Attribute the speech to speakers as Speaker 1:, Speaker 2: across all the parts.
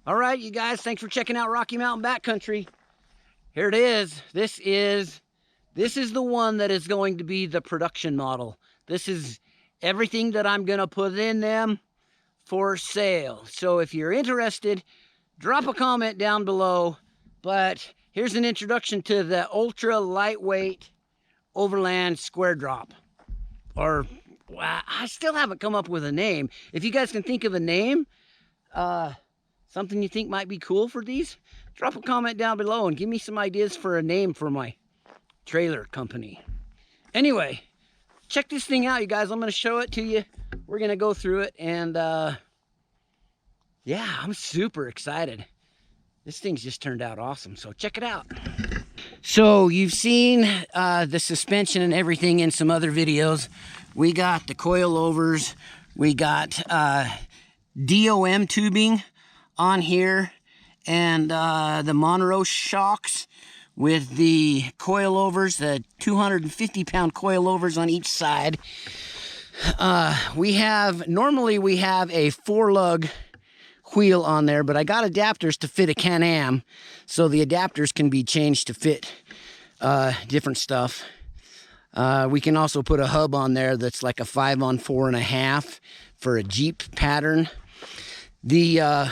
Speaker 1: All right, you guys, thanks for checking out Rocky Mountain Backcountry. Here it is. This is the one that is going to be the production model. This is everything that I'm going to put in them for sale. So if you're interested, drop a comment down below. But here's an introduction to the ultra lightweight Overland square drop. Or I still haven't come up with a name. If you guys can think of a name, something you think might be cool for these, drop a comment down below and give me some ideas for a name for my trailer company. Anyway, check this thing out, you guys. I'm going to show it to you. We're going to go through it, and yeah, I'm super excited. This thing's just turned out awesome, so check it out. So you've seen the suspension and everything in some other videos. We got the coilovers. We got DOM tubing on here, and the Monroe shocks with the coilovers, the 250-pound coilovers on each side. Normally we have a 4-lug wheel on there, but I got adapters to fit a Can-Am, so the adapters can be changed to fit different stuff. We can also put a hub on there that's like a 5-on-4.5 for a Jeep pattern. The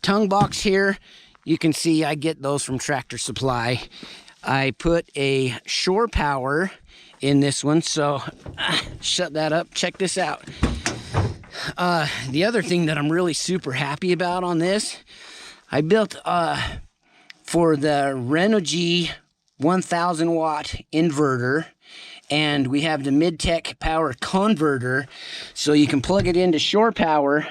Speaker 1: tongue box here, you can see I get those from Tractor Supply. I put a shore power in this one, so shut that up. Check this out. The other thing that I'm really super happy about on this, I built for the Renogy 1000 watt inverter, and we have the mid-tech power converter, so you can plug it into shore power.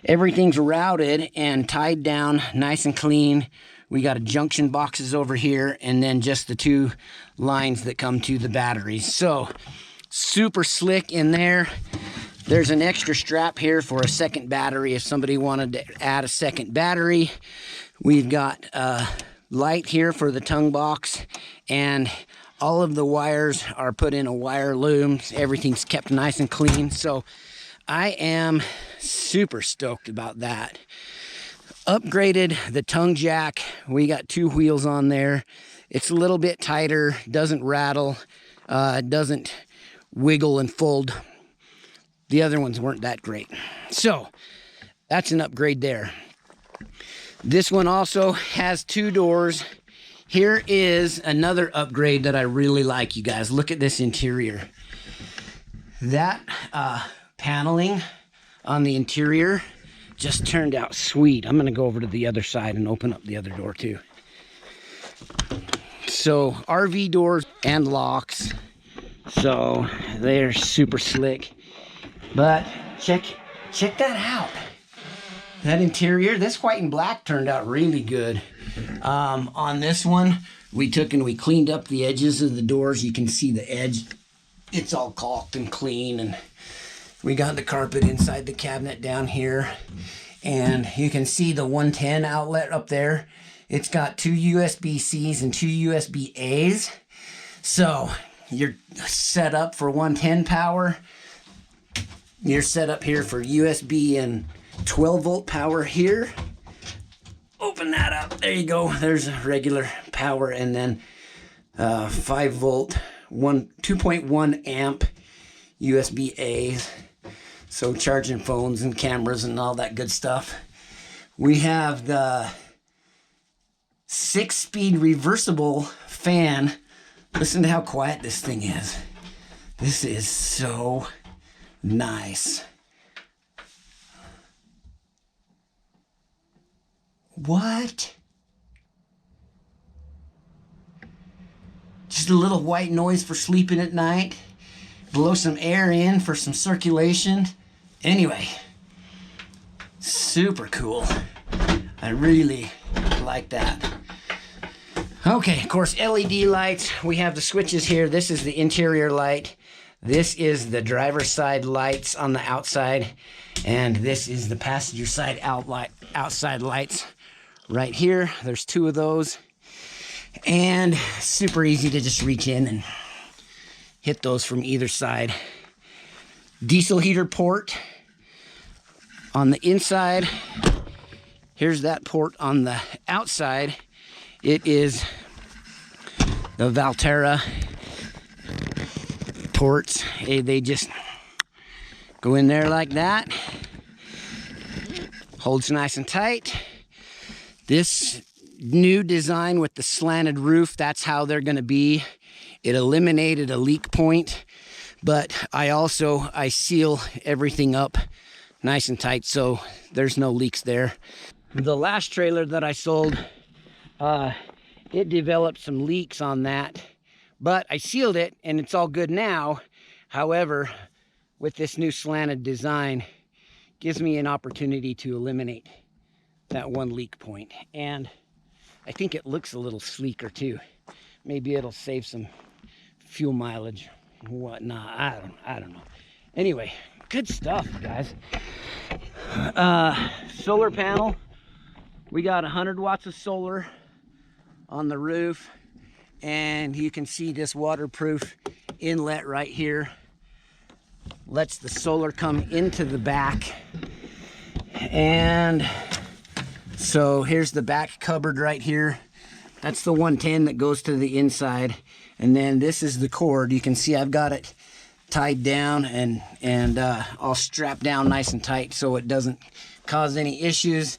Speaker 1: Everything's routed and tied down nice and clean. We got a junction boxes over here, and then just the 2 lines that come to the batteries. So super slick in there. There's an extra strap here for a second battery if somebody wanted to add a second battery. We've got a light here for the tongue box, and all of the wires are put in a wire loom. Everything's kept nice and clean. So I am super stoked about that. Upgraded the tongue jack. We got 2 wheels on there. It's a little bit tighter, doesn't rattle, doesn't wiggle and fold. The other ones weren't that great. So that's an upgrade there. This one also has 2 doors. Here is another upgrade that I really like, you guys. Look at this interior. That paneling on the interior just turned out sweet. I'm gonna go over to the other side and open up the other door too. So RV doors and locks. So they're super slick. But check that out. That interior, this white and black turned out really good. On this one, we took and we cleaned up the edges of the doors. You can see the edge. It's all caulked and clean, and we got the carpet inside the cabinet down here. And you can see the 110 outlet up there. It's got 2 USB-Cs and 2 USB-As. So you're set up for 110 power. You're set up here for USB and 12-volt power here. Open that up. There you go. There's regular power, and then 5-volt, 2.1 amp USB-As. So charging phones and cameras and all that good stuff. We have the 6-speed reversible fan. Listen to how quiet this thing is. This is so nice. What? Just a little white noise for sleeping at night. Blow some air in for some circulation. Anyway, super cool. I really like that. Okay, of course, LED lights. We have the switches here. This is the interior light. This is the driver's side lights on the outside. And this is the passenger side outside lights right here. There's 2 of those. And super easy to just reach in and hit those from either side. Diesel heater port on the inside. Here's that port on the outside. It is the Valterra ports. They just go in there like that. Holds nice and tight. This new design with the slanted roof, that's how they're gonna be. It eliminated a leak point, but I seal everything up nice and tight so there's no leaks there. The last trailer that I sold, it developed some leaks on that, but I sealed it and it's all good now. However, with this new slanted design, gives me an opportunity to eliminate that one leak point. And I think it looks a little sleeker too. Maybe it'll save some fuel mileage, whatnot. I don't know. Anyway, good stuff, guys. Solar panel. We got 100 watts of solar on the roof, and you can see this waterproof inlet right here. Lets the solar come into the back. And so here's the back cupboard right here. That's the 110 that goes to the inside. And then this is the cord. You can see I've got it tied down and all strapped down nice and tight so it doesn't cause any issues.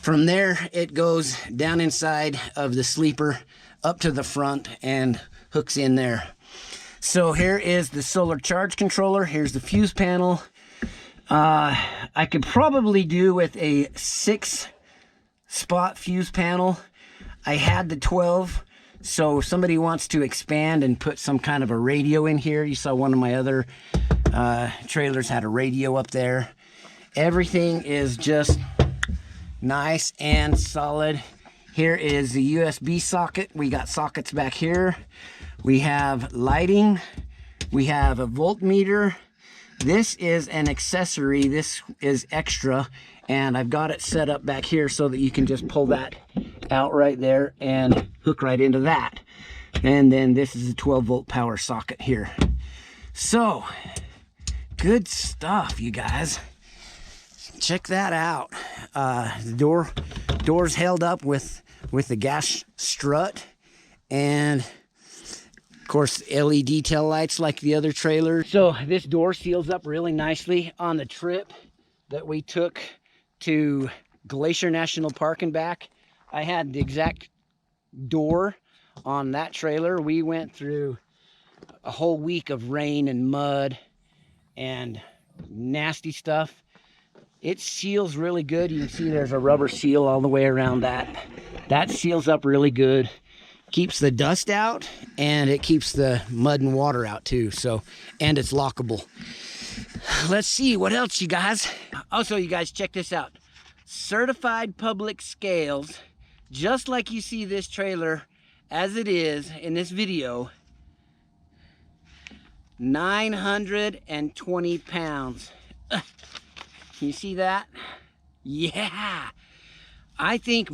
Speaker 1: From there, it goes down inside of the sleeper up to the front and hooks in there. So here is the solar charge controller. Here's the fuse panel. I could probably do with a 6-spot fuse panel. I had the 12, so if somebody wants to expand and put some kind of a radio in here. You saw one of my other trailers had a radio up there. Everything is just nice and solid. Here is the USB socket. We got sockets back here. We have lighting. We have a voltmeter. This is an accessory. This is extra, and I've got it set up back here so that you can just pull that out right there and hook right into that. And then this is a 12-volt power socket here. So, good stuff, you guys. Check that out. The door's held up with the gas strut, and of course LED tail lights like the other trailer. So this door seals up really nicely. On the trip that we took to Glacier National Park and back, I had the exact door on that trailer. We went through a whole week of rain and mud and nasty stuff. It seals really good. You can see there's a rubber seal all the way around that. That seals up really good. Keeps the dust out, and it keeps the mud and water out too. So, and it's lockable. Let's see what else, you guys. Also, you guys, check this out. Certified public scales, just like you see this trailer as it is in this video. 920 pounds. Can you see that? Yeah. I think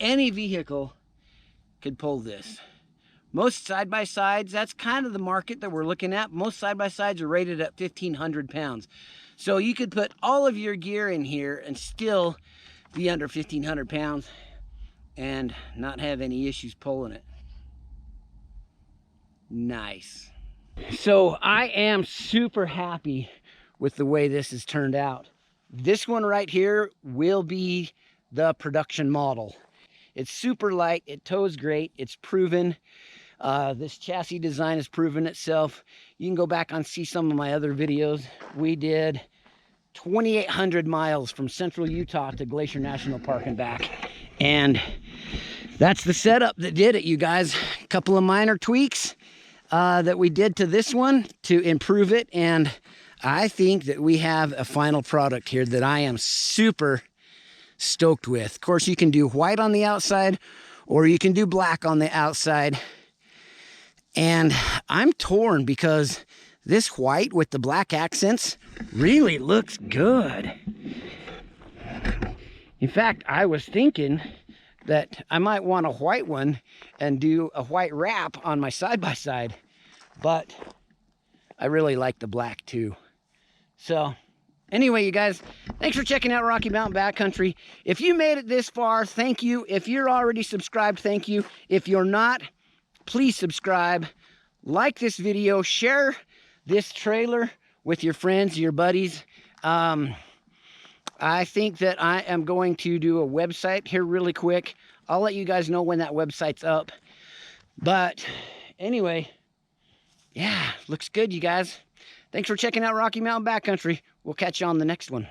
Speaker 1: any vehicle could pull this. Most side-by-sides, that's kind of the market that we're looking at. Most side-by-sides are rated at 1,500 pounds. So you could put all of your gear in here and still be under 1,500 pounds and not have any issues pulling it. Nice. So I am super happy with the way this has turned out. This one right here will be the production model. It's super light, it tows great, it's proven. This chassis design has proven itself. You can go back and see some of my other videos. We did 2,800 miles from central Utah to Glacier National Park and back. And that's the setup that did it, you guys. A couple of minor tweaks that we did to this one to improve it, and I think that we have a final product here that I am super stoked with. Of course, you can do white on the outside, or you can do black on the outside. And I'm torn because this white with the black accents really looks good. In fact, I was thinking that I might want a white one and do a white wrap on my side-by-side, but I really like the black too. So Anyway, you guys, thanks for checking out Rocky Mountain Backcountry. If you made it this far, thank you. If you're already subscribed, thank you. If you're not, please subscribe. Like this video. Share this trailer with your friends, your buddies. I think that I am going to do a website here really quick. I'll let you guys know when that website's up. But anyway, yeah, looks good, you guys. Thanks for checking out Rocky Mountain Backcountry. We'll catch you on the next one.